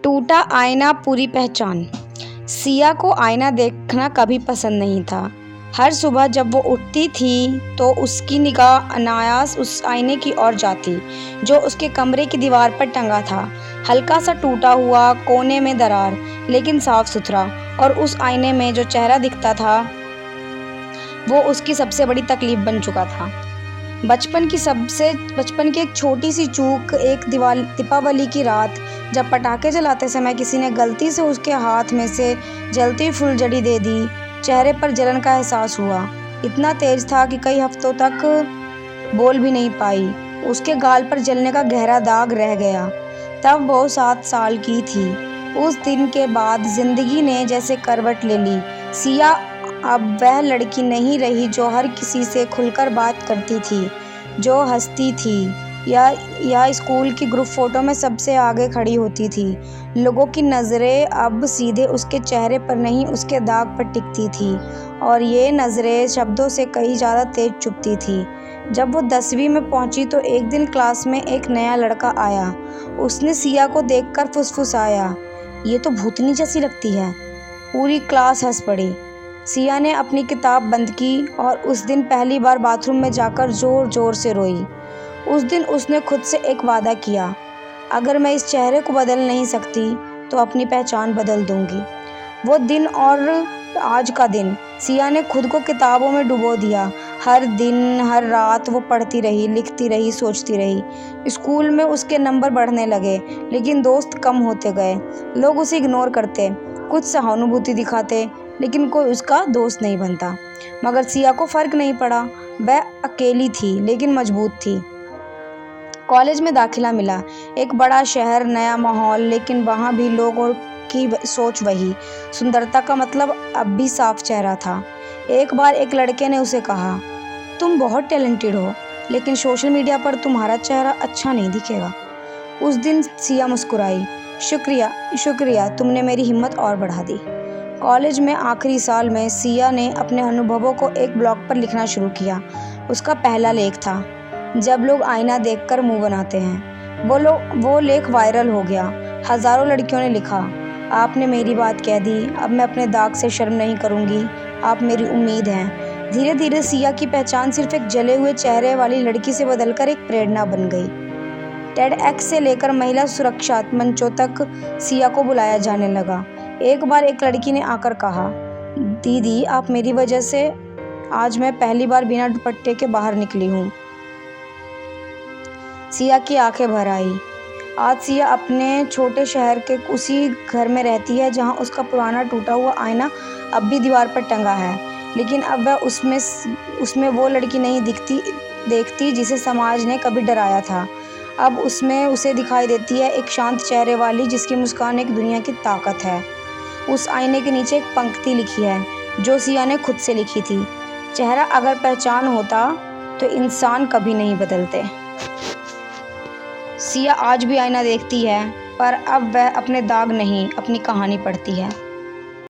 टूटा आईना पूरी पहचान। सिया को आईना देखना कभी पसंद नहीं था। हर सुबह जब वो उठती थी तो उसकी निगाह अनायास उस आईने की ओर जाती जो उसके कमरे की दीवार पर टंगा था। हल्का सा टूटा हुआ, कोने में दरार, लेकिन साफ सुथरा, और उस आईने में जो चेहरा दिखता था वो उसकी सबसे बड़ी तकलीफ बन चुका था। बचपन की एक छोटी सी चूक, एक दीपावली की रात जब पटाखे जलाते समय किसी ने गलती से उसके हाथ में से जलती हुई फुलझड़ी दे दी। चेहरे पर जलन का एहसास हुआ। इतना तेज था कि कई हफ्तों तक बोल भी नहीं पाई। उसके गाल पर जलने का गहरा दाग रह गया। तब वो 7 साल की थी। उस दिन के बाद जिंदगी ने जैसे करवट ले ली। सिया अब वह लड़की नहीं रही जो हर किसी से खुलकर बात करती थी, जो हंसती थी या स्कूल की ग्रुप फोटो में सबसे आगे खड़ी होती थी। लोगों की नज़रें अब सीधे उसके चेहरे पर नहीं, उसके दाग पर टिकती थी, और ये नज़रें शब्दों से कहीं ज़्यादा तेज चुभती थी। जब वो 10वीं में पहुंची तो एक दिन क्लास में एक नया लड़का आया। उसने सिया को देखकर फुसफुसाया, "ये तो भूतनी जैसी लगती है।" पूरी क्लास हंस पड़ी। सिया ने अपनी किताब बंद की और उस दिन पहली बार बाथरूम में जाकर ज़ोर ज़ोर से रोई। उस दिन उसने खुद से एक वादा किया, अगर मैं इस चेहरे को बदल नहीं सकती तो अपनी पहचान बदल दूंगी। वो दिन और आज का दिन, सिया ने खुद को किताबों में डुबो दिया। हर दिन, हर रात वो पढ़ती रही, लिखती रही, सोचती रही। स्कूल में उसके नंबर बढ़ने लगे, लेकिन दोस्त कम होते गए। लोग उसे इग्नोर करते, कुछ सहानुभूति दिखाते, लेकिन कोई उसका दोस्त नहीं बनता। मगर सिया को फ़र्क नहीं पड़ा। वह अकेली थी लेकिन मजबूत थी। कॉलेज में दाखिला मिला। एक बड़ा शहर, नया माहौल, लेकिन वहाँ भी लोगों की सोच वही। सुंदरता का मतलब अब भी साफ चेहरा था। एक बार एक लड़के ने उसे कहा, "तुम बहुत टैलेंटेड हो, लेकिन सोशल मीडिया पर तुम्हारा चेहरा अच्छा नहीं दिखेगा।" उस दिन सिया मुस्कुराई, शुक्रिया, शुक्रिया, तुमने मेरी हिम्मत और बढ़ा दी।" कॉलेज में आखिरी साल में सिया ने अपने अनुभवों को एक ब्लॉग पर लिखना शुरू किया। उसका पहला लेख था, "जब लोग आईना देखकर मुंह बनाते हैं।" वो लेख वायरल हो गया। हज़ारों लड़कियों ने लिखा, "आपने मेरी बात कह दी, अब मैं अपने दाग से शर्म नहीं करूँगी, आप मेरी उम्मीद हैं।" धीरे धीरे सिया की पहचान सिर्फ एक जले हुए चेहरे वाली लड़की से बदलकर एक प्रेरणा बन गई। TEDx से लेकर महिला सुरक्षा मंचों तक सिया को बुलाया जाने लगा। एक बार एक लड़की ने आकर कहा, "दीदी, आप मेरी वजह से आज मैं पहली बार बिना दुपट्टे के बाहर निकली हूँ।" सिया की आंखें भर आई। आज सिया अपने छोटे शहर के उसी घर में रहती है जहाँ उसका पुराना टूटा हुआ आईना अब भी दीवार पर टंगा है। लेकिन अब वह उसमें वो लड़की नहीं देखती जिसे समाज ने कभी डराया था। अब उसमें उसे दिखाई देती है एक शांत चेहरे वाली जिसकी मुस्कान एक दुनिया की ताकत है। उस आईने के नीचे एक पंक्ति लिखी है जो सिया ने खुद से लिखी थी, "चेहरा अगर पहचान होता तो इंसान कभी नहीं बदलते।" सिया आज भी आईना देखती है, पर अब वह अपने दाग नहीं, अपनी कहानी पढ़ती है।